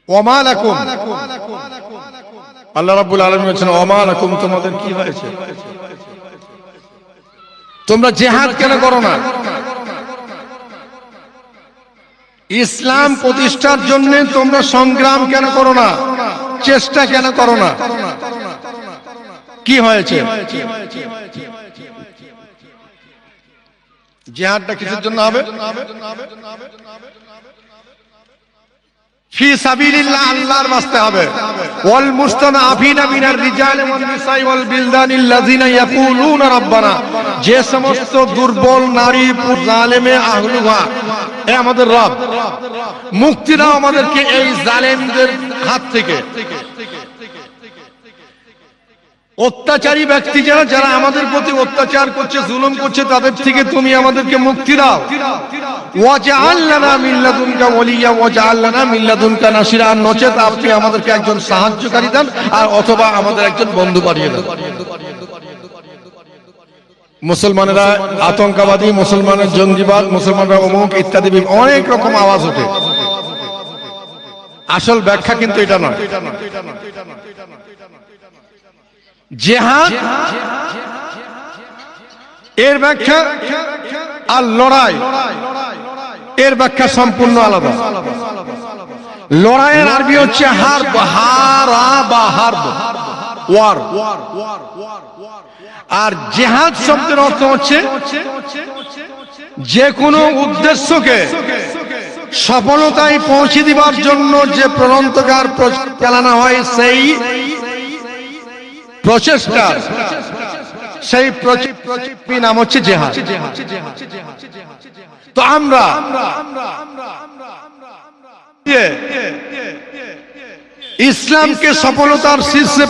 ওমা লাকুম, আল্লাহ রাব্বুল আলামিন বলেছেন ওমা লাকুম, তোমাদের কি হয়েছে? তোমরা জিহাদ কেন করো না? ইসলাম প্রতিষ্ঠার জন্য তোমরা সংগ্রাম কেন করো না? চেষ্টা কেন করো না? কি হয়েছে? জিহাদটা কিসের জন্য হবে? ফি সাবিলিল্লাহ, আল্লাহর রাস্তায় হবে। ওয়াল মুস্তানাফিনা মিনার রিজালি ওয়ান নিসাই ওয়াল বিলদানিল্লাযিনা ইয়াকুলুনা রাব্বানা, যে সমস্ত দুর্বল নারী পুরুষ জালেমে আহলুহা, এ আমাদের রব, মুক্তি দাও আমাদেরকে এই জালেমদের হাত থেকে। অত্যাচারী ব্যক্তি যারা আমাদের প্রতি অত্যাচার করছে, জুলুম করছে, তাদের থেকে তুমি আমাদেরকে মুক্তি দাও। ওয়াজআল লানা মিন লাদুনকা ওয়ালিয়া ওয়াজআল লানা মিন লাদুনকা নাসিরা, নচেত আপনি আমাদেরকে একজন সাহায্যকারী দেন, আর অথবা আমাদের একজন বন্ধু পাঠিয়ে দেন। মুসলমানেরা আতঙ্কবাদী, মুসলমানের জঙ্গিবাদ, মুসলমানরা অমুক ইত্যাদি অনেক রকম আওয়াজ ওঠে। আসল ব্যাখ্যা কিন্তু এটা নয়। জিহাদ এর ব্যাখ্যা আর লড়াই এর ব্যাখ্যা সম্পূর্ণ আলাদা। লড়াইয়ের আরবি হচ্ছে হারব, হারাবা, হারব, ওয়ার। আর জিহাদ শব্দের অর্থ হচ্ছে যে কোনো উদ্দেশ্যকে সফলতায় পৌঁছে দিবার জন্য যে প্রলন্তকার চালানো হয়, সেই প্রচেষ্টা, সেই প্রচেষ্টার নাম হচ্ছে জিহাদ। তো আমরা ইসলামকে সফলতার শীর্ষে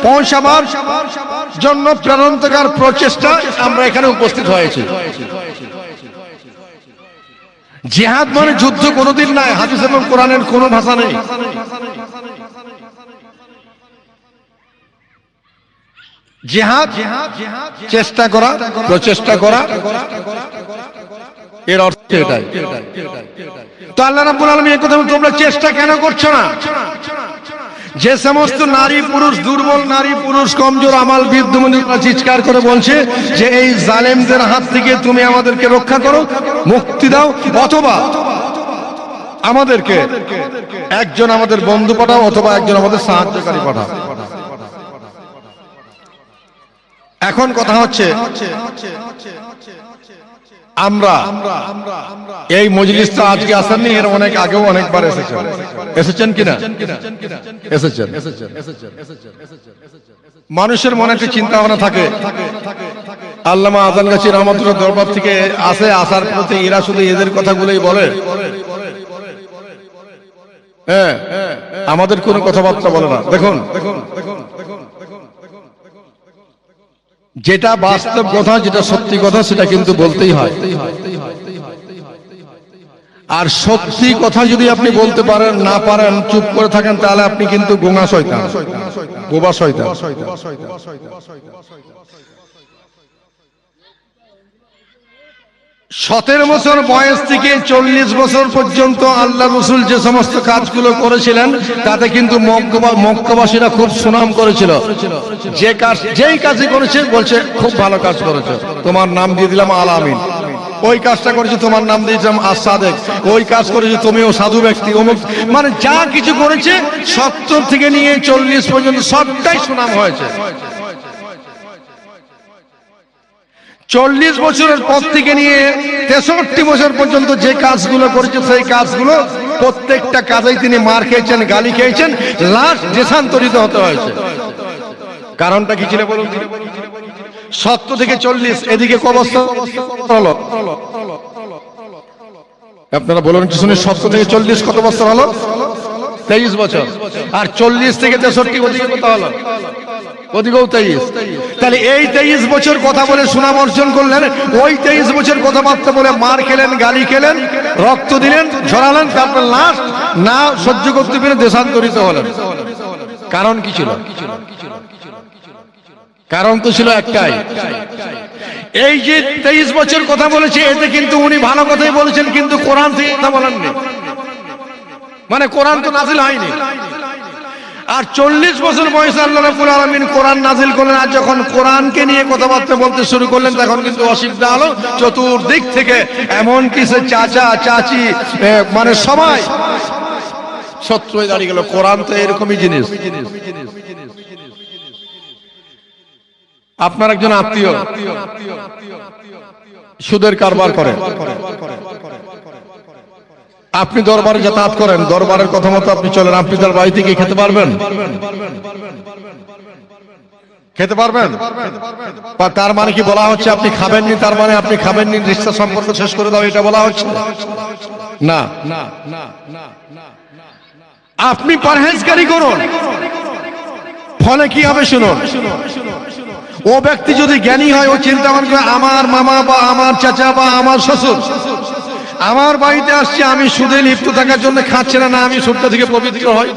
পৌঁছাবার জন্য প্রেরণাকার প্রচেষ্টা আমরা এখানে উপস্থিত হয়েছি। জিহাদ মানে যুদ্ধ কোনোদিন নাই, হাদিস এবং কোরআনের কোনো ভাষা নেই। জিহাদ চেষ্টা করা, প্রচেষ্টা করা, এর অর্থ এটাই। তো আল্লাহ রাব্বুল আলামিন এই কথা বলেন, তোমরা চেষ্টা কেন করছো না? যে সমস্ত নারী পুরুষ, দুর্বল নারী পুরুষ, কমজোর আমাল বিদ্যুমনীরা চিৎকার করে বলছে যে এই জালেমদের হাত থেকে তুমি আমাদেরকে রক্ষা করো, মুক্তি দাও, অথবা আমাদেরকে একজন আমাদের বন্ধু পাঠাও, অথবা একজন আমাদের সাহায্যকারী পাঠাও। এখন কথা হচ্ছে, আমরা এই মজলিসটা আজকে আসেননি, এর অনেক আগেও অনেকবার এসেছেন কিনা? এসেছেন। মানুষের মনে একটা চিন্তা ভাবনা থাকে, আল্লামা আজানগাছি রহমতুল্লাহ দরবার থেকে আসার পথে এরা শুধু এদের কথাগুলোই বলে, হ্যাঁ, আমাদের কোনো কথাবার্তা বলে না। দেখুন, যেটা বাস্তব কথা, যেটা সত্যি কথা, সেটা কিন্তু বলতেই হয়। আর সত্যি কথা যদি আপনি বলতে পারেন, না পারেন, চুপ করে থাকেন, তাহলে আপনি কিন্তু গোঙা শয়তান, বোবা শয়তান। 17 বছর বয়স থেকে 40 বছর পর্যন্ত আল্লাহ রাসূল যে সমস্ত কাজগুলো করেছিলেন, তাতে কিন্তু মক্কাবাসীরা খুব সুনাম করেছিল। যেই কাজই করেছে বলছে খুব ভালো কাজ করেছে, তোমার নাম দিয়ে দিলাম আল আমিন। ওই কাজটা করেছে, তোমার নাম দিয়েছিলাম আস-সাদেক। ওই কাজ করেছে, তুমিও সাধু ব্যক্তি, অমুক। মানে যা কিছু করেছে 70 থেকে নিয়ে 40 পর্যন্ত সবটাই সুনাম হয়েছে। 40 বছরের পর থেকে নিয়ে 63 বছর পর্যন্ত যে কাজগুলো করেছে, সেই কাজগুলো প্রত্যেকটা কাজেই তিনি মার খেয়েছেন, গালি খেয়েছেন, লাস্ট দেশান্তরিত হতে হয়েছে। কারণটা কি ছিল বলুন? 70 থেকে 40, এদিকে ক বছর হলো? আপনারা বলুন কি শুনে, 70 থেকে 40 কত বছর হলো? 23 বছর। আর 40 থেকে 63 ওদিকে কত হলো? ওদিকেও 23। তাহলে এই 23 বছর কথা বলে সুনাম অর্জন করলেন, ওই 23 বছর কথাবার্তা বলে মার খেলেন, গালি খেলেন, রক্ত দিলেন, ঝরালেন, তারপর লাস্ট না সহ্য করতে পেরে দেশান্তরিত হলেন। কারণ কি ছিল? কারণ তো ছিল একটাই, এই যে 23 বছর কথা বলেছে, এতে কিন্তু উনি ভালো কথাই বলেছেন, কিন্তু কোরআন থেকে কথা বলেননি, মানে কোরআন তো নাজিল হয়নি। আর 40 বছর বয়সে আল্লাহ রাব্বুল আলামিন কোরআন নাজিল করলেন। আর যখন কোরআনকে নিয়ে কথাবার্তা বলতে শুরু করলেন, তখন কিন্তু অসুবিধা হলো চতুর্দিক থেকে, এমন কিছু চাচা চাচি মানে সবাই শত্রু হয়ে দাঁড়িয়ে গেল। কোরআন তো এরকমই জিনিস। আপনার একজন আত্মীয় সুদের কারবার করে, আপনি দরবারে যাতায়াত করেন, দরবারের কথা মতো আপনি চলেন, আপনি তার বাড়ি থেকে খেতে পারবেন? খেতে পারবেন? তার মানে কি বলা হচ্ছে আপনি খাবেননি, তার মানে আপনি খাবেননি, রিশতা সম্পর্ক শেষ করে দাও, এটা বলা হচ্ছে না। আপনি পরহেজগারি করুন, ফলে কি হবে শুনুন। ও ব্যক্তি যদি জ্ঞানী হয়, ও চিন্তা করে আমার মামা বা আমার চাচা বা আমার শ্বশুর আমার বাড়িতে আসছে, আমি সুদে লিপ্ত থাকার জন্য খাচ্ছে না, আমি সুদটা থেকে পবিত্র হই,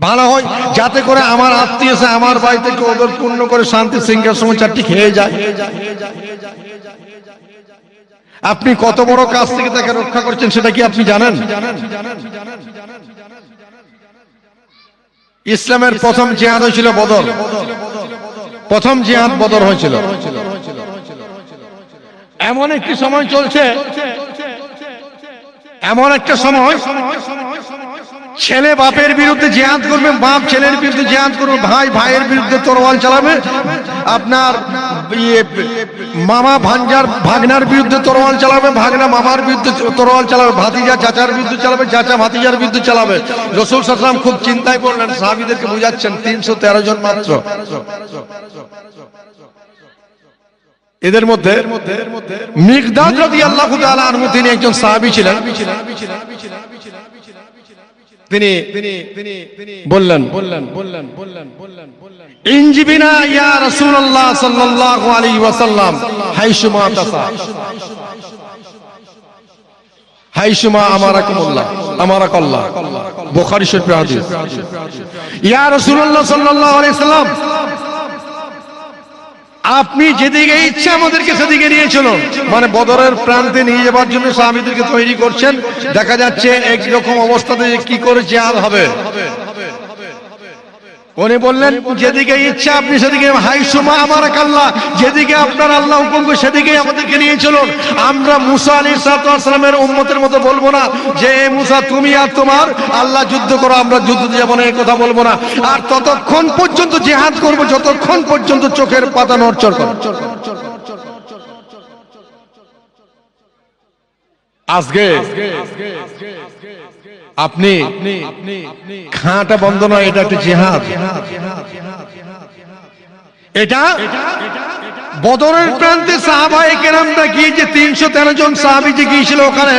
ভালো হয়, যাতে করে আমার আত্মীয় এসে আমার বাড়ি থেকে ওদের পূর্ণ করে শান্তি শৃঙ্খলার সময় চারটি খেয়ে যায়। আপনি কত বড় কাজ থেকে তাকে রক্ষা করছেন সেটা কি আপনি জানেন? ইসলামের প্রথম জিহাদ হয়েছিল বদর, প্রথম জিহাদ বদর হয়েছিল। এমন একটি সময় চলছে, এমন একটা সময় ছেলে বাপের বিরুদ্ধে জিহাদ করবে, বাপ ছেলের বিরুদ্ধে জিহাদ করবে, ভাই ভাইয়ের বিরুদ্ধে তরোয়াল চালাবে, আপনার মামা ভাগনার বিরুদ্ধে তরোয়াল চালাবে, ভাগনা মামার বিরুদ্ধে তরোয়াল চালাবে, ভাতিজা চাচার বিরুদ্ধে চালাবে, চাচা ভাতিজার বিরুদ্ধে চালাবে। রাসূল সাল্লাল্লাহু আলাইহি ওয়াসাল্লাম খুব চিন্তায় পড়লেন, সাহাবীদেরকে বুঝাচ্ছেন 313 জন মাত্র। এদের মধ্যে মিকদাদ রাদিয়াল্লাহু তাআলা আনহু, তিনি একজন সাহাবী ছিলেন। তিনি বললেন, ইনজিবিনা ইয়া রাসূলুল্লাহ সাল্লাল্লাহু আলাইহি ওয়াসাল্লাম হাইসুমা তাসা হাইসুমা আমারাকুমুল্লাহ আমারাকাল্লাহ, বুখারী শরীফের হাদিস। ইয়া রাসূলুল্লাহ সাল্লাল্লাহু আলাইহি ওয়াসাল্লাম, আপনি যেদিকে ইচ্ছা আমাদেরকে সেদিকে নিয়ে চলুন, মানে বদরের প্রান্তে নিয়ে যাবার জন্য সাহাবীদেরকে তৈরি করছেন। দেখা যাচ্ছে একরকম অবস্থাতে কি করে জিহাদ হবে। উনি বললেন, যেদিকে ইচ্ছা আপনি সেদিকে, হাইসুমা আমারাকাল্লাহ, যেদিকে আপনার আল্লাহ হুকুম করে সেদিকে আমাদেরকে নিয়ে চলুন। আমরা মুসা আলাইহিস সালামের উম্মতের মতো বলবো না যে মুসা তুমি আর তোমার আল্লাহ যুদ্ধ করো, আমরা যুদ্ধ যাব না, এই কথা বলবো না। আর ততক্ষণ পর্যন্ত জিহাদ করবো যতক্ষণ পর্যন্ত চোখের পাতা নড়চড় করে। আজকে আপনি খাটা বন্ধ নয়, এটা একটা জিহাদ। এটা বদরের প্রান্তে সাহাবায়ে কেরামরা গিয়ে যে 313 জন সাহাবী যে গিয়েছিল ওখানে,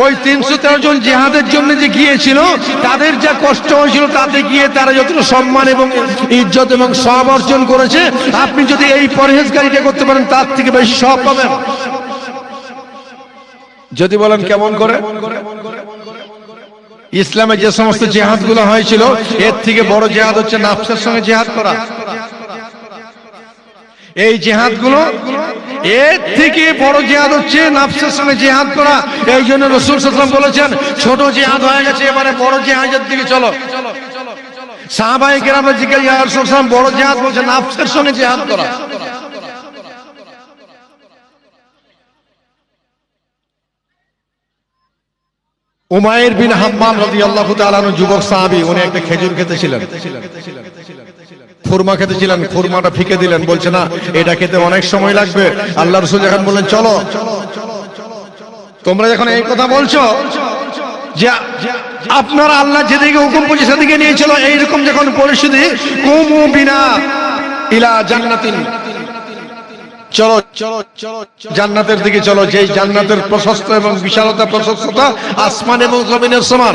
ওই 313 জন জিহাদের জন্য যে গিয়েছিল, তাদের যা কষ্ট হয়েছিল, তাতে গিয়ে তারা যতটা সম্মান এবং ইজ্জত এবং সওয়াব অর্জন করেছে, আপনি যদি এই পরহেজগারিটা করতে পারেন তার থেকে বেশি সওয়াব পাবেন। যদি বলেন কেমন করে? ইসলামে যে সমস্ত জিহাদ গুলো হয়েছিল, এর থেকে বড় জিহাদ হচ্ছে নাফসের সঙ্গে জিহাদ করা। এই জিহাদ গুলো, এর থেকে বড় জিহাদ হচ্ছে নাফসের সঙ্গে জিহাদ করা। এই জন্য রাসূল সাল্লাল্লাহু আলাইহি ওয়াসাল্লাম বলেছেন, ছোট জিহাদ হয়ে গেছে, এবারে বড় জিহাদের দিকে চলো। সাহাবায়ে কেরামরা জিজ্ঞাসা, ইয়া রাসূলুল্লাহ সাল্লাল্লাহু আলাইহি ওয়াসাল্লাম, বড় জিহাদ বলছে নাফসের সঙ্গে জিহাদ করা। উমাইর বিন হাম্মাম রাদিয়াল্লাহু তাআলা আনহু যুবক সাহাবী, উনি একটা খেজুর খেতেছিলেন, খুরমা খেতেছিলেন, খুরমাটা ফিকে দিলেন, বলছে না এটা খেতে অনেক সময় লাগবে। আল্লাহ রাসূল যখন বললেন চলো, তোমরা যখন এই কথা বলছো যে আপনারা আল্লাহ যেদিকে হুকুম করছে সেদিকে নিয়ে চলো, এইরকম যখন পরিস্থিতি, কুমু বিনা ইলা জান্নাতিন, চলো চলো চলো জান্নাতের দিকে চলো, যেই জান্নাতের প্রশস্ত এবং বিশালতা প্রশস্ততা আসমান এবং জমিনের সমান।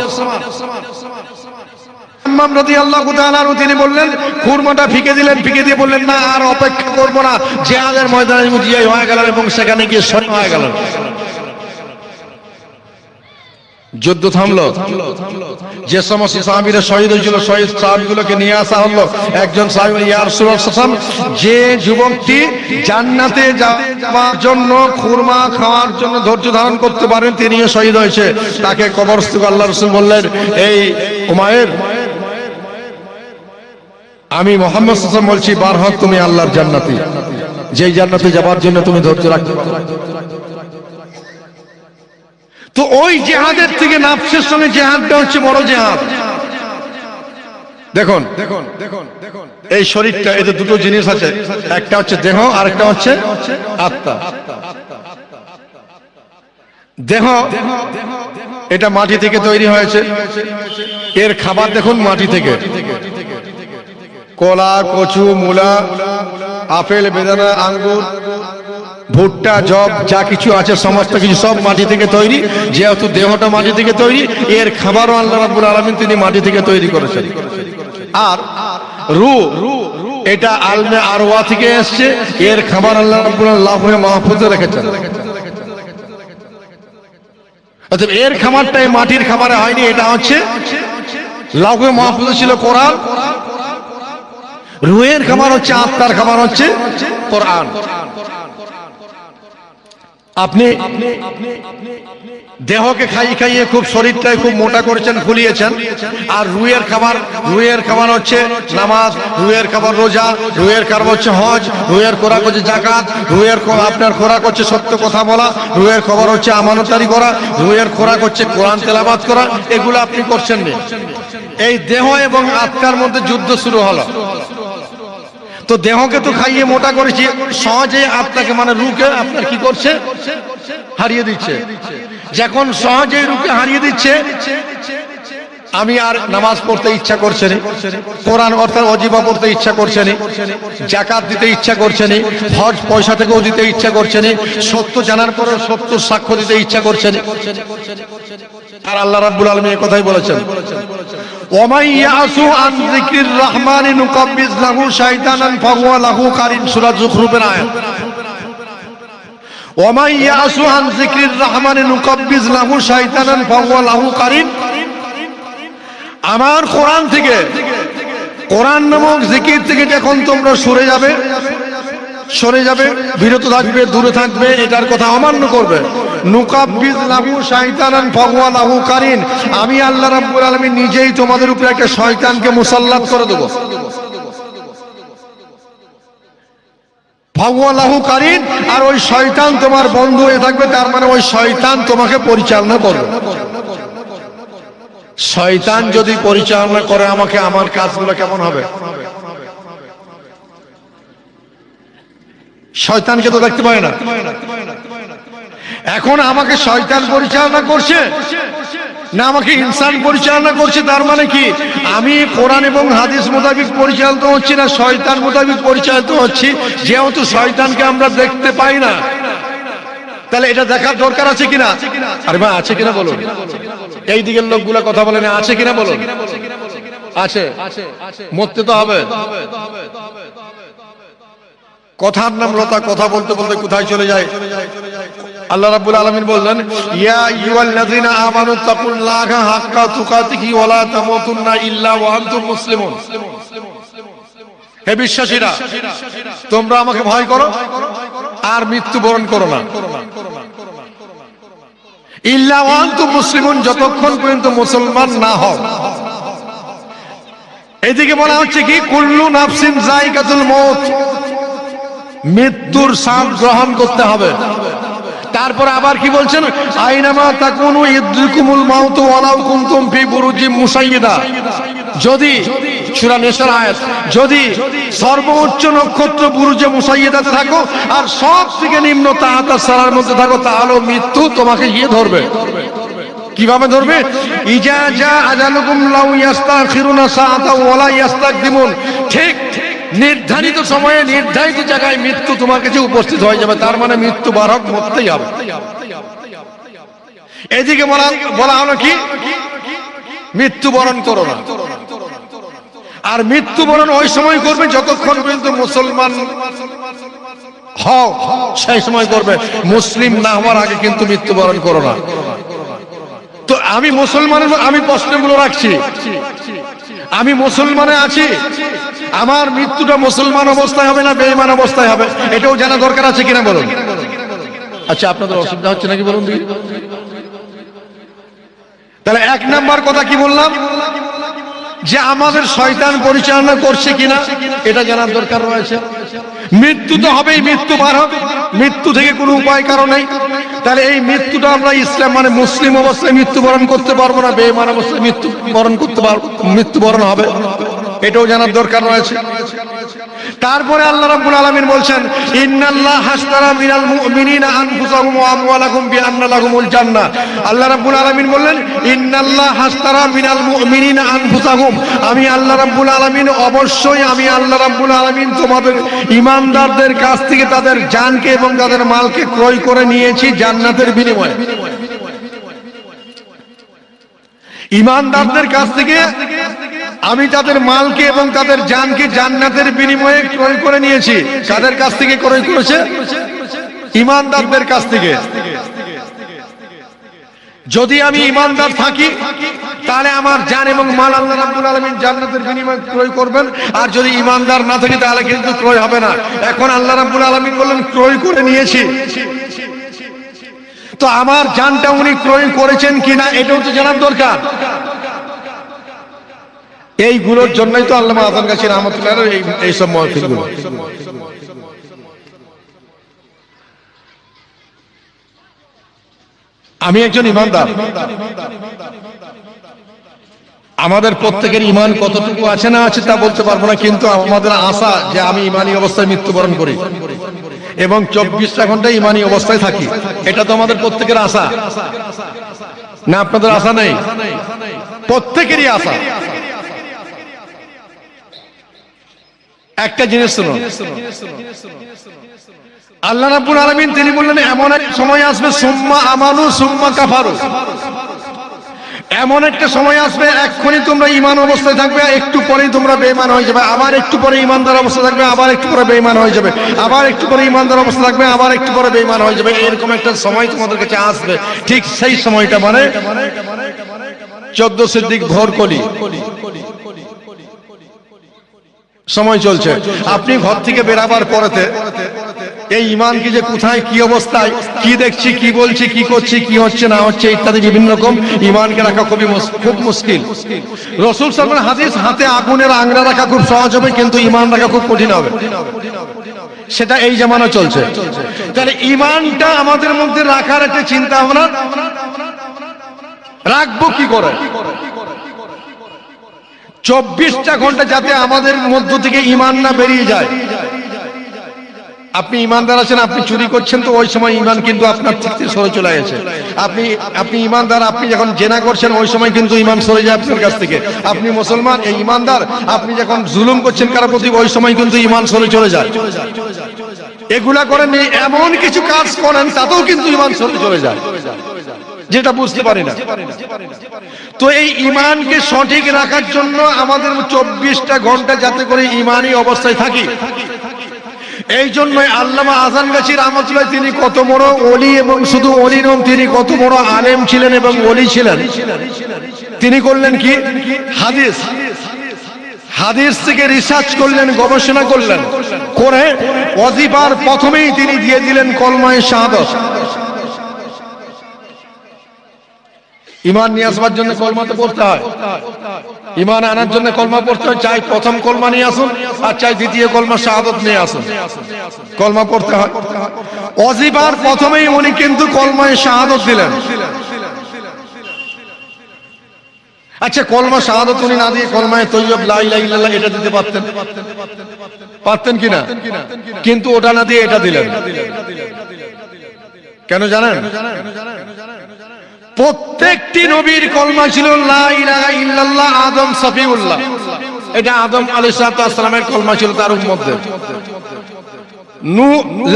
ইমাম রাদিয়াল্লাহু তাআলা আনহু তিনি বললেন, খুরমাটা ফিকে দিলেন, ফিকে দিয়ে বললেন না আর অপেক্ষা করব না, জিহাদের ময়দানে মুজিয়াই হয়ে গেলেন এবং সেখানে গিয়ে শহীদ হয়ে গেলেন। যুদ্ধ থামলো, যে সমস্ত সাহাবীরা শহীদ হয়েছিল শহীদ সাহাবীগুলোকে নিয়ে আসা হলো। একজন সাহাবী ইয়া রাসূলুল্লাহ, যে যুবকটি জান্নাতে যাওয়ার জন্য খুরমা খাওয়ার জন্য ধৈর্য ধারণ করতে পারেন তিনিও শহীদ হয়েছে, তাকে কবরস্থ আল্লাহ রাসূল বললেন, এই উমায়ের, আমি মুহাম্মদ সাল্লাল্লাহু আলাইহি ওয়াসাল্লাম বলছি, বার হও তুমি আল্লাহর জান্নাতি, যেই জান্নাতে যাবার জন্য তুমি ধৈর্য রাখতে পারো। তো ওই জেহাদের থেকে নাফসের সঙ্গে জেহাদটা হচ্ছে বড় জেহাদ। দেখুন এই শরীরটা, এতে দুটো জিনিস আছে, একটা হচ্ছে দেহ আর একটা হচ্ছে আত্মা। দেহ এটা মাটি থেকে তৈরি হয়েছে, এর খাবার দেখুন মাটি থেকে, কলা, কচু, মূলা, আপেল, বেদানা, আঙ্গুর, ভুট্টা, জব, যা কিছু আছে সমস্ত কিছু সব মাটি থেকে তৈরি। যেহেতু দেহটা মাটি থেকে তৈরি, এর খাবারও আল্লাহ রাব্বুল আলামিন তিনি মাটি থেকে তৈরি করেছেন। আর রূহ, এটা আলমে আরওয়া থেকে এসেছে, এর খাবার আল্লাহ রাব্বুল আলামিন লাউহে মাহফুজে রেখেছেন। অর্থাৎ এর খাবারটা এই মাটির খাবারে হয়নি, এটা হচ্ছে লাউহে মাহফুজে ছিল কোরআন। রূহের খাবার হচ্ছে, আত্মার খাবার হচ্ছে কোরআন। আপনি দেহকে খাইয়ে খাইয়ে খুব শরীরটাই খুব মোটা করেছেন, ফুলিয়েছেন, আর রুহের খাবার হচ্ছে নামাজ, রুহের খাবার রোজা, রুহের খাবার হচ্ছে হজ, রুহের খোরাক হচ্ছে যাকাত, রুহের আপনার খোরাক হচ্ছে সত্য কথা বলা, রুহের খবর হচ্ছে আমানতদারি করা, রুহের খোরাক হচ্ছে কোরআন তেলাওয়াত করা। এগুলো আপনি করছেন না। এই দেহ এবং আত্মার মধ্যে যুদ্ধ শুরু হলো। তো দেহকে তো খাইয়ে মোটা করেছি, সহজে আত্মাকে মানে রূহকে আপনার কি করছে, হারিয়ে দিচ্ছে। যখন সহজে রূহকে হারিয়ে দিচ্ছে, আমি আর নামাজ পড়তে ইচ্ছা করছে না, কোরআন অর্থাৎ ওয়াজিবা পড়তে ইচ্ছা করছে না, যাকাত দিতে ইচ্ছা করছে না, হজ পয়সা থেকেও দিতে ইচ্ছা করছে না, সত্য জানার পরে সত্য সাক্ষ্য দিতে ইচ্ছা করছে না। আর আল্লাহ রাব্বুল আলামিন এই কথাই বলেছেন, ওয়ামাই ইয়াসু আন যিকরির রহমানি নুকাব্বিজ লাহু শাইতানান ফাহুয়া লাহু কারিন, সূরা যুখরুফের আয়াত। ওয়ামাই ইয়াসু আন যিকরির রহমানি নুকাব্বিজ লাহু শাইতানান ফাহুয়া লাহু কারিন। আমার কোরআন থেকে, কোরআন নামক জিকির থেকে যখন তোমরা সরে যাবে, বিরত থাকবে, দূরে থাকবে, এটার কথা অমান্য করবে, নুকাব্বিজ লাহু শাইতানান ফাহুয়া লাহু কারিন, আমি আল্লাহ রাব্বুল আলামিন নিজেই তোমাদের উপরে একটা শয়তানকে মুসাল্লাত করে দেব। ফাহুয়া লাহু কারিন, আর ওই শয়তান তোমার বন্ধু হয়ে থাকবে, তার মানে ওই শয়তান তোমাকে পরিচালনা করবে। শয়তান যদি পরিচালনা করে আমাকে, আমার কাজগুলো কেমন হবে? শয়তানকে তো দেখতে পায় না। এখন আমাকে শয়তান পরিচালনা করছে না আমাকে ইনসান পরিচালনা করছে, তার মানে কি আমি কোরআন এবং হাদিস মোতাবেক পরিচালিত হচ্ছি না শয়তান মোতাবেক পরিচালিত হচ্ছি? যেহেতু শয়তানকে আমরা দেখতে পাই না, তাহলে এটা দেখার দরকার আছে কিনা? আরে ভাই আছে কিনা বলুন? এই দিকের লোকগুলা কথা বলে না, আছে কিনা বলুন? আছে, মরতে তো হবে। কথার নাম লতা, কথা বলতে বলতে কোথায় চলে যায়। আল্লাহ রাব্বুল আলামিন বললেন, ইয়া আইয়ুহাল্লাযীনা আমানু তাকুল্লাহা হাক্কা তুকাতিহি ওয়া লা তামুতুন্না ইল্লা ওয়া আনতুম মুসলিমুন। হে বিশ্বাসীরা, তোমরা আমাকে ভয় করো আর মৃত্যুবরণ করো না। ইল্লা ওয়া আনতুম মুসলিমুন, যতক্ষণ পর্যন্ত মুসলমান না হও। এদিকে বলা হচ্ছে কি, কুল্লু নাফসিন যায়কাতুল মউত, মৃত্যুর স্বাদ গ্রহণ করতে হবে। তারপর আবার কি বলছেন, আইনামা তাকুনু ইদরিকুমুল মাউতু ওয়ালাউ কুনতুম ফি বুরুজিম মুসাইয়্যিদা। যদি সূরা নিসার আয়াত, যদি সর্বোচ্চ নক্ষত্র বুরুজে মুসাইয়্যিদাতে থাকো আর সব থেকে নিম্ন তাহাতা সারার মধ্যে থাকো, তাহলে মৃত্যু তোমাকে গিয়ে ধরবে। কিভাবে ধরবে? ইজা জা আজালুকুম লাউ ইস্তাখিরুনা সাআতাও ওয়ালা ইস্তাকদিমুন। ঠিক নির্ধারিত সময়ে নির্ধারিত জায়গায় মৃত্যু তোমার কাছে উপস্থিত হয়ে যাবে, তার মানে মৃত্যু বারক মরতেই হবে। এদিকে বলা হলো কি, মৃত্যুবরণ করো না। আর মৃত্যুবরণ ওই সময় করবে যতক্ষণ পর্যন্ত মুসলমান হও, সেই সময় করবে। মুসলিম না হওয়ার আগে কিন্তু মৃত্যুবরণ করো না। তো আমি মুসলমানের, আমি প্রশ্নগুলো রাখছি, আমি মুসলমানে আছি, আমার মৃত্যুটা মুসলমান অবস্থায় হবে না বেঈমান অবস্থায় হবে, এটাও জানা দরকার আছে কিনা বলুন। আচ্ছা, আপনাদের অসুবিধা হচ্ছে নাকি বলুন দেখি। তাহলে এক নাম্বার কথা কি বললাম, যে আমাদের শয়তান পরিচালনা করছে কিনা এটা জানার দরকার রয়েছে। মৃত্যু তো হবেই, মৃত্যু পার হবে, মৃত্যু থেকে কোনো উপায় কারণ নেই। তাহলে এই মৃত্যুটা আমরা ইসলাম মানে মুসলিম অবস্থায় মৃত্যুবরণ করতে পারবো না, বেঈমান অবস্থায় মৃত্যুবরণ করতে পারবো, মৃত্যুবরণ হবে, এটাও জানার দরকার রয়েছে। তারপরে আল্লাহ রাব্বুল আলামিন বলছেন, ইন্নাল্লাহ হাসতারা মিনাল মুমিনিনা আনফুসাহুম ওয়া আমওয়ালাহুম বিআন্না লাহুমুল জান্নাহ। আল্লাহ রাব্বুল আলামিন বললেন, ইন্নাল্লাহ হাসতারা মিনাল মুমিনিনা আনফুসাহুম, আমি আল্লাহ রাব্বুল আলামিন অবশ্যই আমি আল্লাহ রাব্বুল আলামিন তোমাদের ঈমানদারদের কাছ থেকে তাদের জানকে এবং তাদের মালকে ক্রয় করে নিয়েছি জান্নাতের বিনিময়ে। ঈমানদারদের কাছ থেকে আমি তাদের মালকে এবং তাদের জানকে জান্নাতের বিনিময়ে ক্রয় করে নিয়েছি। কাদের কাছ থেকে ক্রয় করেছে? ঈমানদারদের কাছ থেকে। যদি আমি ঈমানদার থাকি তাহলে আমার জান এবং মাল আল্লাহ রাব্বুল আলামিন জান্নাতের বিনিময়ে ক্রয় করবেন, আর যদি ঈমানদার না থাকি তাহলে কিন্তু ক্রয় হবে না। এখন আল্লাহ রাব্বুল আলামিন বললেন ক্রয় করে নিয়েছি, তো আমার জানটা উনি ক্রয় করেছেন কিনা এটাও তো জানার দরকার। এইগুলোর জন্যই তো আল্লামা আযান গাছী রাহমাতুল্লাহ এই সব মাহফিলগুলো। আমি একজন ঈমানদার, আমাদের প্রত্যেকের ঈমান কতটুকু আছে না আছে তা বলতে পারবো না, কিন্তু আমাদের আশা যে আমি ঈমানী অবস্থায় মৃত্যুবরণ করি এবং 24টা ঘন্টা ঈমানী অবস্থায় থাকি, এটা তো আমাদের প্রত্যেকের আশা না? আপনাদের আশা নেই? প্রত্যেকেরই আশা। একটা জিনিস শুনুন, আল্লাহ রাব্বুল আলামিন তিনি বললেন এমন এক সময় আসবে সুম্মা আমানু সুম্মা কাফারু, এমন একটা সময় আসবে এক্ষুনি তোমরা ঈমান অবস্থায় থাকবে, একটু পরেই তোমরা বেঈমান হয়ে যাবে, আবার একটু পরে ঈমানদার অবস্থা থাকবে, আবার একটু পরে বেঈমান হয়ে যাবে, আবার একটু পরে ঈমানদার অবস্থা থাকবে, আবার একটু পরে বেঈমান হয়ে যাবে। এরকম একটা সময় তোমাদের কাছে আসবে। ঠিক সেই সময়টা মানে 14 সিদ্দিক ভোরকলি সময় চলছে। আপনি ঘর থেকে বেরাবার পরেতে এই ঈমান কি যে কোথায় কি অবস্থায় কি দেখছি কি বলছি কি করছি কি হচ্ছে না হচ্ছে ইত্যাদি বিভিন্ন রকম ঈমানকে রাখা খুব মুশকিল। রাসূল সাল্লাল্লাহু আলাইহি ওয়াসাল্লাম হাদিস, হাতে আগুনের আংরা রাখা খুব সহজ হবে কিন্তু ঈমান রাখা খুব কঠিন হবে, সেটা এই জামানা চলছে। তাহলে ঈমানটা আমাদের মধ্যে রাখার একটা চিন্তা ভাবনা রাখবো কি করে? 24টা ঘন্টা যাতে আমাদের মধ্য থেকে ঈমান না বেরিয়ে যায়। আপনি ঈমানদার আছেন, আপনি চুরি করছেন, তো ওই সময় ঈমান কিন্তু আপনার থেকে সরে চলে গেছে। আপনি ঈমানদার, আপনি যখন জেনা করছেন ওই সময় কিন্তু ঈমান সরে যায় আপনার কাছ থেকে। আপনি মুসলমান, এই ঈমানদার, আপনি যখন জুলুম করছেন কারো প্রতি ওই সময় কিন্তু ঈমান সরে চলে যায়। এগুলা করেন, এমন কিছু কাজ করেন তাতেও কিন্তু ঈমান সরে চলে যায়, যেটা বুঝতে পারি না। তো এই ঈমানকে সঠিক রাখার জন্য আমাদের 24টা ঘন্টা যাতে করে ঈমানী অবস্থায় থাকি, এই জন্যই আল্লামা আযান গাছী রাহমাতুল্লাহ তিনি কত বড় ওলি, এবং শুধু ওলি নন, তিনি কত বড় আলেম ছিলেন এবং ওলি ছিলেন। তিনি করলেন কি, হাদিস থেকে রিসার্চ করলেন, গবেষণা করলেন, করে ওয়াজিফার প্রথমেই তিনি দিয়ে দিলেন কলমায়ে শাহাদাত। ঈমান নিয়ে আসবার জন্য কলমা তো পড়তে হয়, ঈমান আনার জন্য কলমা পড়তে হয়। চাই প্রথম কলমা নিয়ে আসুন আর চাই দ্বিতীয় কলমা শাহাদাত নিয়ে আসুন, কলমা পড়তে হয়। ওয়াজিফার প্রথমেই উনি কিন্তু কলমায়ে শাহাদাত দিলেন। আচ্ছা, কলমা শাহাদাত উনি না দিয়ে কলমায়ে তাইয়্যিব লা ইলাহা ইল্লাল্লাহ এটা দিতে পারতেন কিনা? কিন্তু ওটা না দিয়ে এটা দিলেন। কেন জানেন? প্রত্যেকটি নবীর কলমা ছিল লা ইলাহা ইল্লাল্লাহ আদম সফিউল্লাহ, এটা আদম আলাইহিস সালামের কলমা ছিল তার উম্মতদের।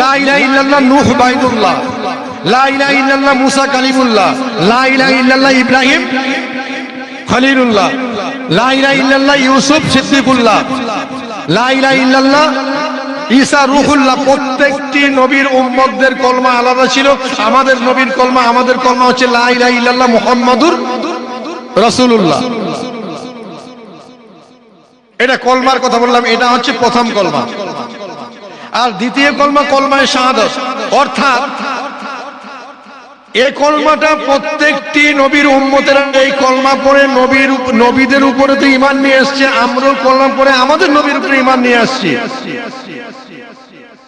লা ইলাহা ইল্লাল্লাহ নূহ বাইদুল্লাহ, লা ইলাহা ইল্লাল্লাহ মুসা কালিমুল্লাহ, লা ইলাহা ইল্লাল্লাহ ইব্রাহিম খলিলুল্লাহ, লা ইলাহা ইল্লাল্লাহ ইউসুফ সিদ্দিকুল্লাহ, লা ইলাহা ইল্লাল্লাহ ঈসা রূহুল্লাহ। প্রত্যেকটি নবীর উম্মতদের কলমা আলাদা ছিল। আমাদের নবীর কলমা হচ্ছে লা ইলাহা ইল্লাল্লাহ মুহাম্মাদুর রাসূলুল্লাহ। এটা কলমার কথা বললাম, এটা হচ্ছে প্রথম কলমা। আর দ্বিতীয় কলমা কলমায়ে শাহাদাত, অর্থাৎ এই কলমাটা প্রত্যেকটি নবীর উম্মতেরা এই কলমা পড়ে নবীদের উপরে তো ঈমান নিয়ে আসছে, আমরাও কলমা পড়ে আমাদের নবীর উপরে ঈমান নিয়ে আসছি।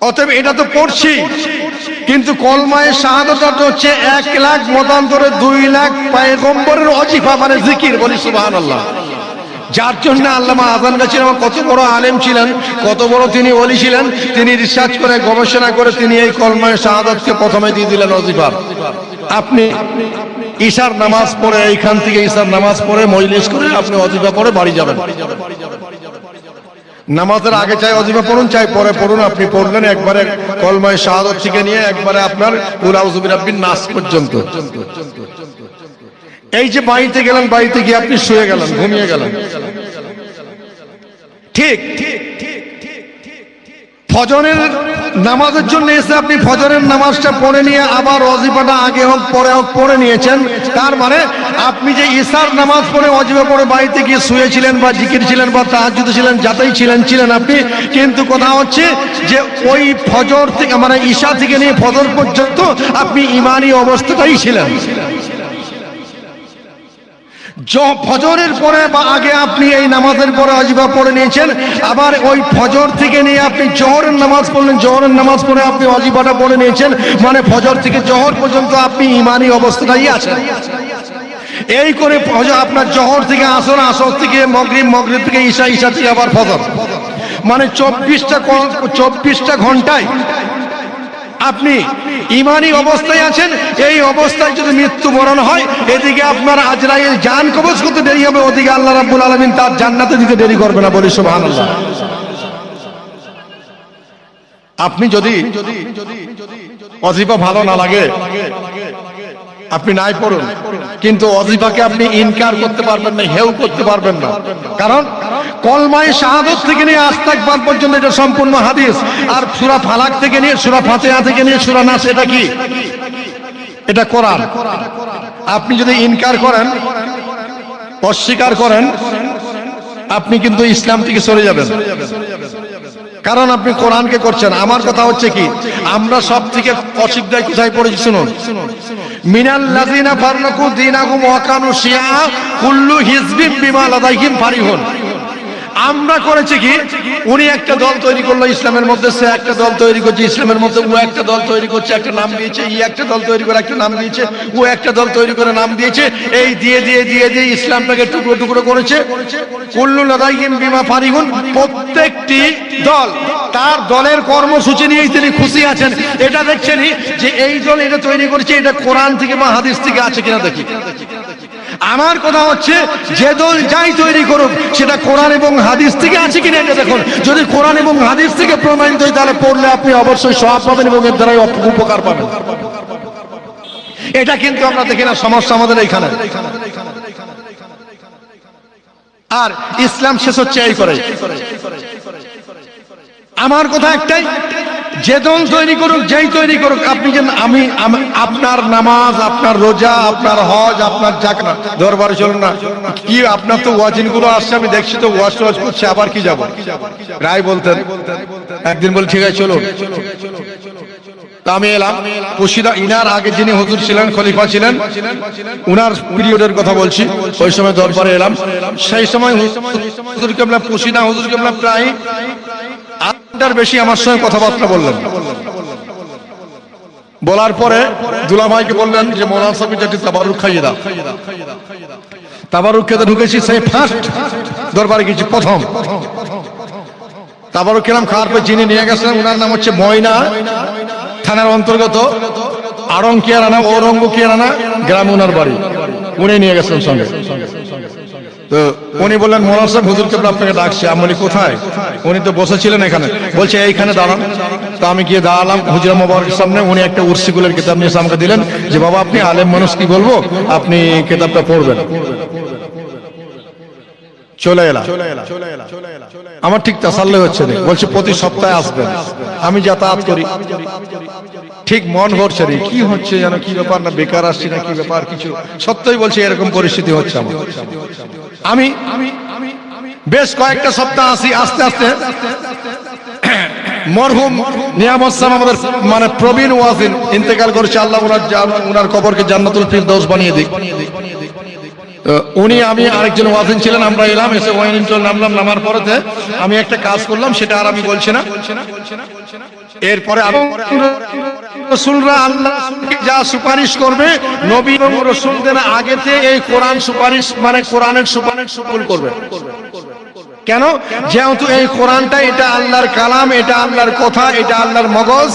অতএব এটা তো পড়ছি, কিন্তু কলমায়ে শাহাদাত হচ্ছে 1 লাখ মতান্তরে 2 লাখ পয়গম্বরের ওজিফা, মানে জিকির। বলি সুবহানাল্লাহ। যার জন্য আল্লামা আযান গাছী আমার কত বড় আলেম ছিলেন, কত বড় তিনি ওলি ছিলেন, তিনি রিসার্চ করে গবেষণা করে তিনি এই কলমায়ে শাহাদাতকে প্রথমে দিয়ে দিলেন ওজিফা। আপনি ঈশার নামাজ পড়ে, এইখান থেকে ঈশার নামাজ পড়ে মজলিস করে আপনি ওজিফা পড়ে বাড়ি যাবেন। নামাজের আগে চাই ওজিফা পড়ুন, চাই পরে পড়ুন, আপনি পড়লেন একবারে কলমায়ে শাহাদাত থেকে নিয়ে একবারে আপনার কুল আউযু বিরাব্বিন নাস পর্যন্ত। এই যে বাড়িতে গেলেন, বাড়িতে গিয়ে আপনি শুয়ে গেলেন, ঘুমিয়ে গেলেন, ঠিক ফজরের নামাজের জন্য এসে আপনি ফজরের নামাজটা পড়ে নিয়ে আবার ওয়াজিফাটা আগে হোক পরে হোক পড়ে নিয়েছেন। তার মানে আপনি যে ঈশার নামাজ পড়ে ওয়াজিফা পড়ে বাড়িতে গিয়ে শুয়েছিলেন বা জিকির ছিলেন বা তাহাজ্জুদে ছিলেন, যাতেই ছিলেন আপনি, কিন্তু কথা হচ্ছে যে ওই ফজর থেকে মানে ঈশা থেকে নিয়ে ফজর পর্যন্ত আপনি ঈমানি অবস্থাতেই ছিলেন। ফজরের পরে বা আগে আপনি এই নামাজের পরে ওয়াজিফা পড়ে নিয়েছেন, আবার ওই ফজর থেকে নিয়ে আপনি জোহরের নামাজ পড়লেন, জোহরের নামাজ পড়ে আপনি ওয়াজিফাটা পড়ে নিয়েছেন, মানে ফজর থেকে জোহর পর্যন্ত আপনি ঈমানি অবস্থাতেই আছেন। এই করে আপনার জোহর থেকে আসর, আসর থেকে মাগরিব, মাগরিব থেকে ঈশা, ঈশা থেকে আবার ফজর, মানে 24টা ঘন্টায় আপনি ঈমানি অবস্থায় আছেন। এই অবস্থায় যদি মৃত্যুবরণ হয়, এদিকে আপনার আজরাইল জান কবজ করতে দেরি হবে, ওদিকে আল্লাহ রাব্বুল আলামিন তার জান্নাতে দিতে দেরি করবে না। বলি সুবহানাল্লাহ। আপনি যদি ওয়াজিফা ভালো না লাগে আপনি নাই পড়ুন, কিন্তু ওয়াজিফাকে আপনি ইনকার করতে পারবেন না, হেউ করতে পারবেন না। কারণ কলমায়ে শাহাদাত থেকে নিয়ে ইস্তিগফার পর্যন্ত এটা সম্পূর্ণ হাদিস, আর সূরা ফালাক থেকে নিয়ে সূরা ফাতিহা থেকে নিয়ে সূরা নাস, এটা কি? এটা কোরআন। আপনি যদি ইনকার করেন, অস্বীকার করেন, আপনি কিন্তু ইসলাম থেকে সরে যাবেন, কারণ আপনি কোরআনকে করছেন। আমার কথা হচ্ছে কি, আমরা সব থেকে অসুবিধায় কোথায় পড়েছি শুনুন। মিনাল লাযিনা ফাররাকু দীনাহুম ওয়া কানু শিয়া কুল্লু হিজবিন বিমা লাদাইহিম ফারিহুন। আমরা করেছি কি, উনি একটা দল তৈরি করলো ইসলামের মধ্যে, সে একটা দল তৈরি করছে ইসলামের মধ্যে, ও একটা দল তৈরি করছে একটা নাম দিয়েছে, ই একটা দল তৈরি করে একটা নাম দিয়েছে, ও একটা দল তৈরি করে নাম দিয়েছে, এই দিয়ে দিয়ে দিয়ে দিয়ে ইসলামটাকে টুকরো টুকরো করেছে। কুল্লু লাদাইহিম বিমা ফারিহুন। প্রত্যেকটি দল তার দলের কর্মসূচি নিয়েই তিনি খুশি আছেন। এটা দেখছেন যে এই দল এটা তৈরি করেছে, এটা কোরআন থেকে বা হাদিস থেকে আছে কিনা দেখি। আমার কথা হচ্ছে যে দল যাই তৈরি করুক সেটা কোরআন এবং হাদিস থেকে আছে কিনা এটা দেখুন। যদি কোরআন এবং হাদিস থেকে প্রমাণিত হয় তাহলে পড়লে আপনি অবশ্যই সওয়াব পাবেন এবং এর দ্বারাই উপকার পাবেন। এটা কিন্তু আমরা দেখি না, সমস্যা আমাদের এইখানে। আর ইসলাম শেষ হচ্ছে এই করে। আমার কথা একটাই, যে দল তৈরি করুক, যেই তৈরি করুক, আপনি যে আপনার নামাজ, আপনার রোজা, আপনার হজ, আপনার যাকাত, দরবারে চলুন না কি, আপনার তো ওয়াজিন গুলো আসছে, আমি দেখছি তো ওয়াজ টোয়াজ করছে, আবার কি যাব। রায় বলতেন, একদিন বলে ঠিক আছে চলুন। তা আমি এলাম পশিদা, ইনার আগে যিনি হুজুর ছিলেন, খলিফা ছিলেন, উনার পিরিয়ডের কথা বলছি, ওই সময় দরবারে এলাম। সেই সময় হুজুর কেবলা, পশিদা হুজুর কেবলা প্রায় 8 ঘন্টার বেশি আমার সঙ্গে কথাবার্তা বললেন। বলার পরে দুলাভাইকে বললেন যে মৌলানা সাহেব যেটি তাবারুক খাইয়ে দাও। তাবারুক খেতে ঢুকেছি, সেই ফার্স্ট দরবারে গেছি, প্রথম তাবারুক খেলাম। খাওয়ার পর যিনি নিয়ে গেছেন উনার নাম হচ্ছে ময়না, থানার অন্তর্গত আড়ংকিয়ারানা, ঔরঙ্গকিয়ারানা গ্রাম উনার বাড়ি। উনি নিয়ে গেছেন সঙ্গে। তো উনি বললেন মৌলানা সাহেব হুজুর কেবলা আপনাকে ডাকছে। আমি বলি কোথায়? উনি তো বসেছিলেন এখানে। বলছে এইখানে দাঁড়ান। তো আমি গিয়ে দাঁড়ালাম হুজুর মোবারকের সামনে। উনি একটা উর্সিকুলের কিতাব নিয়ে আমাকে দিলেন যে বাবা আপনি আলেম মানুষ, কি বলবো, আপনি কিতাবটা পড়বেন। চলে এলাম। আমার ঠিক তাসাল্লি হচ্ছে না। বলছে প্রতি সপ্তাহে আসবেন। আমি যাতায়াত করি। ঠিক মন করছে রে, কি হচ্ছে যেন, কি ব্যাপার, না বেকার আসছি না কি ব্যাপার, কিছু সত্যই বলছি এরকম পরিস্থিতি হচ্ছে আমার। আমি বেশ কয়েকটা সপ্তাহ আস্তে আস্তে মরহুম নিয়ামত সাহেব আমাদের মানে প্রবীণ ওয়াজিন ইন্তেকাল করেছে, আল্লাহ ওনার কবরকে জান্নাতুল ফিরদৌস বানিয়ে দিক। উনি, আমি, আরেকজন ওয়াজিন ছিলেন, আমরা এলাম, এসে ওয়াইন চল নামলাম। নামার পরেতে আমি একটা কাজ করলাম, সেটা আর আমি বলছি না। এরপরে রাসূলরা আল্লাহ যা সুপারিশ করবে, নবী এবং রাসূলদের আগেতে এই কোরআন সুপারিশ মানে কোরআনের সুপারিশ কবুল করবে। কেন? যেহেতু এই কোরআনটা এটা আল্লাহর কালাম, এটা আল্লাহর কথা, এটা আল্লাহর মগজ,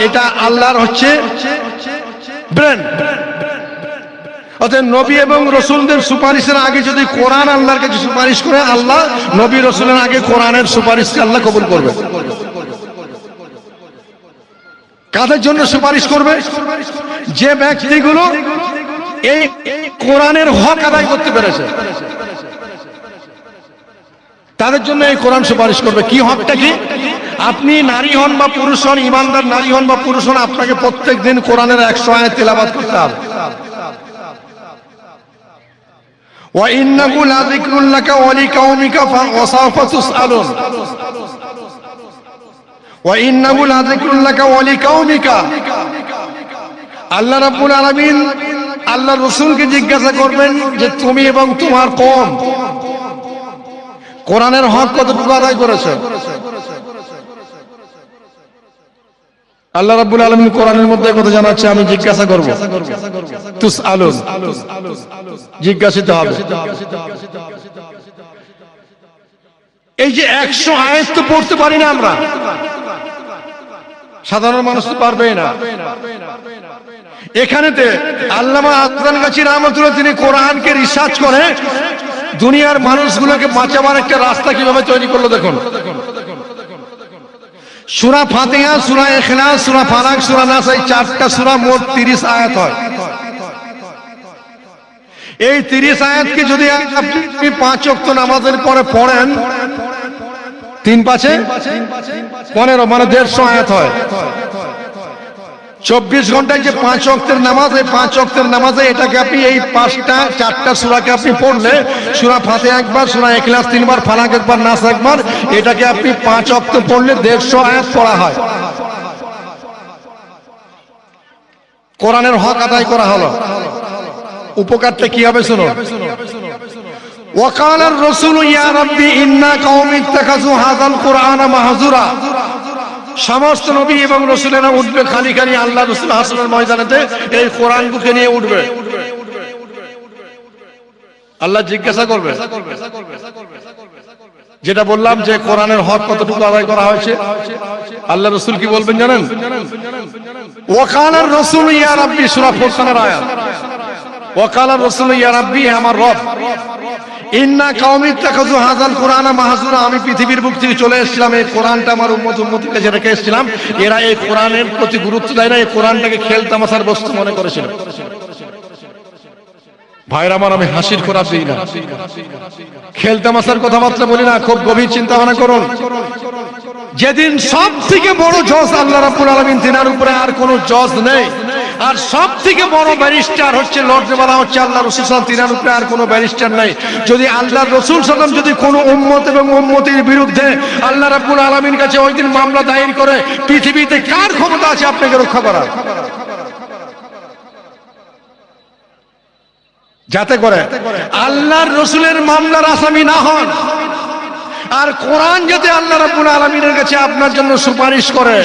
এটা আল্লাহর হচ্ছে ব্রেন। অতএব নবী এবং রসুলদের সুপারিশের আগে যদি কোরআন আল্লাহর কাছে সুপারিশ করে, আল্লাহ নবী রসুলের আগে কোরআনের সুপারিশকে আল্লাহ কবুল করবে। কাদের জন্য সুপারিশ করবে? যে ব্যক্তিগুলো এই কোরআনের হক আদায় করতে পেরেছে, তাদের জন্য এই কোরআন সুপারিশ করবে। কি হকটা কি? আপনি নারী হন বা পুরুষ হন, ইমানদার নারী হন বা পুরুষ হন, আপনাকে প্রত্যেক দিন কোরআনের 100 আয়াত তেলাওয়াত করতে হবে। ওয়া ইন্নাহু লাযিকরুল লাকা ওয়া লিকাওমিকা ফাসাওফা তুসআলুন। ওয়া ইন্নাহু লাযিকরুল লাকা ওয়া লিকাওমিকা। আল্লাহ রাব্বুল আলামিন আল্লাহ রাসূলকে জিজ্ঞাসা করবেন যে তুমি এবং তোমার কওম কোরআনের হক কতটুকু আদায় করেছে। আল্লাহ রাব্বুল আলামিন কোরআনের মধ্যে কথা জানাচ্ছে, আমি জিজ্ঞাসা করব। তুসআলুন, জিজ্ঞাসিত হবে। এই যে 100 আয়াত তো পড়তে পারি না আমরা, সাধারণ মানুষ তো পারবেই না। এখানেতে আল্লামা আজরানগাছী রাহমাতুল্লাহ তিনি কোরআনকে রিসার্চ করে দুনিয়ার মানুষগুলোকে বাঁচাবার একটা রাস্তা কিভাবে তৈরি করলো দেখুন। সূরা ফাতিহা, সূরা ইখলাস, সূরা ফালাক, সূরা নাস, এই 4টা সূরা মোট 30 আয়াত হয়। এই 30 আয়াতকে যদি আপনি 5 ওয়াক্ত নামাজের পরে পড়েন, 3 5 15 মানে 150 আয়াত হয়। 24 ঘন্টায় যে 5 ওয়াক্তের নামাজ, এই 5 ওয়াক্তের নামাজে এটাকে আপনি এই 4টা সূরাকে আপনি পড়লে, সূরা ফাতিহা একবার, সূরা ইখলাস 3 বার, ফালাক একবার, নাস একবার, এটাকে আপনি 5 ওয়াক্ত পড়লে 150 আয়াত পড়া হয়। কোরআনের হক আদায় করা হলো। উপকারটা কি হবে শুনুন। ওয়াকাল আর-রাসূল ইয়া রাব্বি ইন্না কওমি ইত্তাখাযু হাযাল কুরআনা মাহজুরা। সমস্ত নবী এবং রাসূলেরা উঠবে খালি খালি, আল্লাহ রাসূল হাসরের ময়দানেতে এই কোরআন বুকে নিয়ে উঠবে। আল্লাহ জিজ্ঞাসা করবে, যেটা বললাম যে কোরআনের হক কতটুকু আদায় করা হয়েছে। আল্লাহ রাসূল কি বলবেন জানেন? ওয়াকাল আর-রাসূল ইয়া রাব্বি, সূরা ফুরকানের আয়াত। ওয়াকাল আর-রাসূল ইয়া রাব্বি, আমার রব, ইন্না কওমি ইত্তাখাযু হাযাল কুরআনা মাহজুরা। আমি পৃথিবীর বুক থেকে চলে এসেছিলাম, এই কোরআনটা আমার উম্মতির কাছে রেখে এসেছিলাম। এরা এই কোরআনের প্রতি গুরুত্ব দেয় না, এই কোরআনটাকে খেলতামাশার বস্তু মনে করেছিল। ভাইরা আমার, আমি হাসির খোরাক দিই না, খেলতামাশার কথাবার্তা বলি না, খুব গভীর চিন্তা ভাবনা করুন। যেদিন সব থেকে বড় জজ আল্লাহ রাব্বুল আলামিন, তিনার উপরে আর কোনো জজ নেই, আর সব থেকে বড় ব্যারিস্টার হচ্ছে লর্ডে বলা হচ্ছে আল্লাহ রাসূল সাল্লাল্লাহু আলাইহি ওয়াসাল্লাম, তিনার উপরে আর কোনো ব্যারিস্টার নাই। যদি আল্লাহ রাসূল সাল্লাল্লাহু আলাইহি ওয়াসাল্লাম যদি কোনো উম্মত এবং উম্মতির বিরুদ্ধে আল্লাহ রাব্বুল আলামিন কাছে ওই দিন মামলা দায়ের করে, পৃথিবীতে কার ক্ষমতা আছে আপনাকে রক্ষা করার? যাতে করে আল্লাহর রাসূলের মামলার আসামি না হন, আর কোরআন যাতে আল্লাহ রাব্বুল আলামিনের কাছে আপনার জন্য সুপারিশ করে,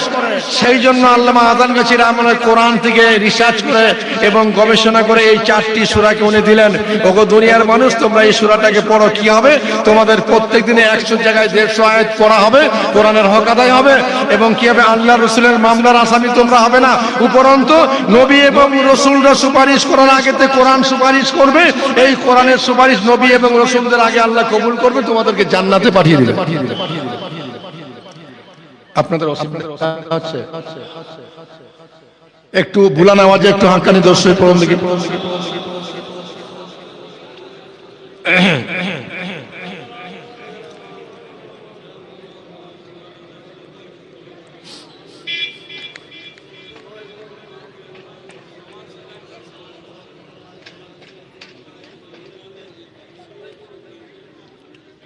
সেই জন্য আল্লামা আজরানগাছী রাহমাতুল্লাহ কোরআন থেকে রিসার্চ করে এবং গবেষণা করে এই 4টি সূরাকে উনি দিলেন। ওগো দুনিয়ার মানুষ, তোমরা এই সূরাটাকে পড়ো। কি হবে? তোমাদের প্রত্যেক দিনে 100 জায়গায় 150 আয়াত পড়া হবে, কোরআনের হক আদায় হবে, এবং কি হবে? আল্লাহ রাসূলের মামলার আসামি তোমরা হবে না। উপরন্তু নবী এবং রাসূলরা সুপারিশ করার আগেতে কোরআন সুপারিশ করবে। এই কোরআনের সুপারিশ নবী এবং রাসূলদের আগে আল্লাহ কবুল করবে, তোমাদেরকে জান্নাতে পাঠিয়ে দিবে। আপনাদের অসুবিধা হচ্ছে? একটু বুলান আওয়াজে একটু হাঁকানি দর্শক পড়ুন দেখি।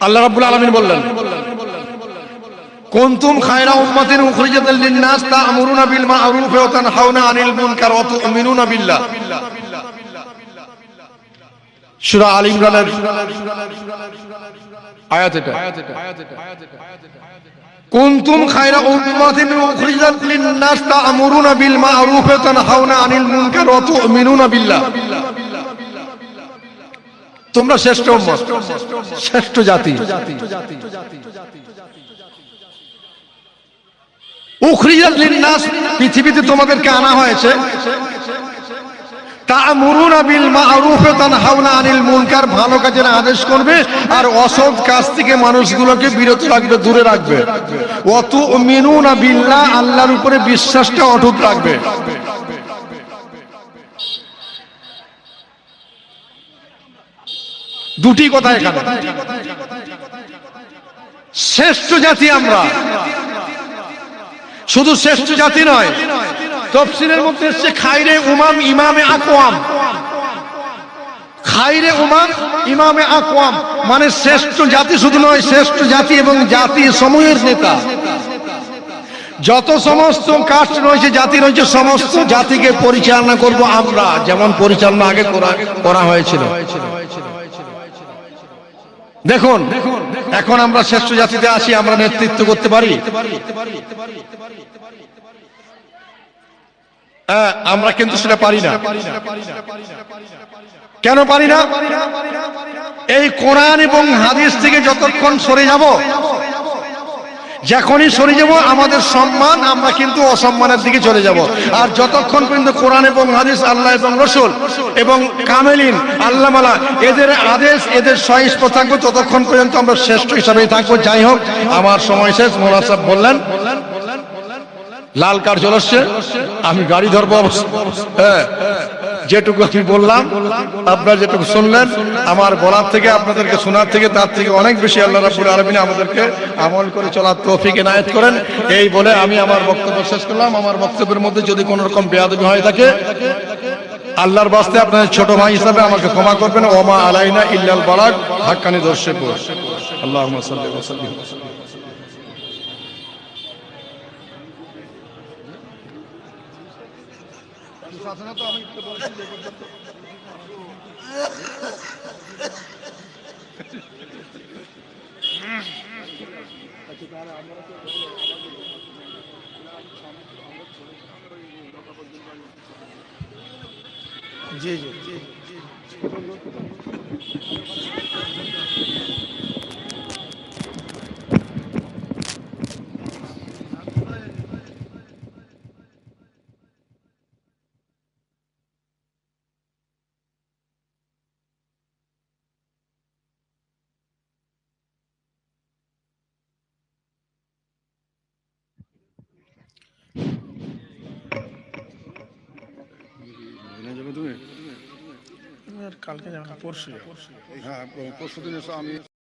আল্লাহ রাব্বুল আলামিন বললেন, কুনতুম খায়রা উম্মাতিন উখরিজাত লিন-নাস তা'মুরুনা বিল মা'রুফি ওয়া তানহাউনা আনিল মুনকার ওয়া তু'মিনুনা বিল্লাহ। সূরা আল ইমরানের আয়াত এটা। কুনতুম খায়রা উম্মাতিন উখরিজাত লিন-নাস তা'মুরুনা বিল মা'রুফি ওয়া তানহাউনা আনিল মুনকার ওয়া তু'মিনুনা বিল্লাহ। তোমরা শ্রেষ্ঠ উম্মত, শ্রেষ্ঠ জাতি। উখরিজাত লিন-নাস, পৃথিবীতে তোমাদেরকে আনা হয়েছে। তা'মুরুনা বিল মা'রুফ ওয়া তানহাউনা আনিল মুনকার, ভালো কাজের আদেশ করবে আর অসৎ কাজ থেকে মানুষগুলোকে বিরত রাখবে, দূরে রাখবে। ওয়া তু'মিনুনা বিল্লাহ, আল্লাহর উপরে বিশ্বাসটা অটুট রাখবে। দুটি কথা এখানে। শ্রেষ্ঠ জাতি আমরা, শুধু শ্রেষ্ঠ জাতি নয়, তাফসীরের মধ্যে এসেছে খায়রে উমাম ইমামে আকওয়াম। খায়রে উমাম ইমামে আকওয়াম মানে শ্রেষ্ঠ জাতি শুধু নয়, শ্রেষ্ঠ জাতি এবং জাতি সমূহের নেতা। যত সমস্ত কাস্ট রয়েছে, জাতি রয়েছে, সমস্ত জাতিকে পরিচালনা করব আমরা, যেমন পরিচালনা আগে করা হয়েছিল। দেখুন, এখন আমরা শ্রেষ্ঠ জাতিতে আছি, আমরা নেতৃত্ব করতে পারি? আমরা কিন্তু সেটা পারি না। কেন পারি না? এই কোরআন এবং হাদিস থেকে যতক্ষণ সরে যাব, যখনই সরে যাব আমাদের সম্মান, আমরা কিন্তু অসম্মানের দিকে চলে যাব। আর যতক্ষণ পর্যন্ত কোরআন এবং হাদিস, আল্লাহ এবং রাসূল এবং কামেলিন আল্লামালা এদের আদেশ, এদের সহিষ্ণু থাকবো, ততক্ষণ পর্যন্ত আমরা শ্রেষ্ঠ হিসাবেই থাকবো। যাই হোক, আমার সময় শেষ। মোল্লা সাহেব বললেন লাল কার চলে আসছে, আমি গাড়ি ধরবো। হ্যাঁ, যেটুকু আমি বললাম, আপনারা যেটুকু শুনলেন, আমার বলার থেকে আপনাদেরকে শোনার থেকে তার থেকে অনেক বেশি আল্লাহ রাব্বুল আলামিন আমাদেরকে আমল করে চলার তৌফিক এনায়েত করেন। এই বলে আমি আমার বক্তব্য শেষ করলাম। আমার বক্তব্যের মধ্যে যদি কোনো রকম বেয়াদবি হয়ে থাকে, আল্লাহর বাস্তে আপনাদের ছোট ভাই হিসাবে আমাকে ক্ষমা করবেন। ওমা আলাইনা ইল্লাল বালাগ, হাক্কানি দর্শকপুর। আল্লাহুম্মা সাল্লি ওয়া সাল্লিম। জি জি জি। কালকে যাবো, পরশু। হ্যাঁ, পরশু দিন আমি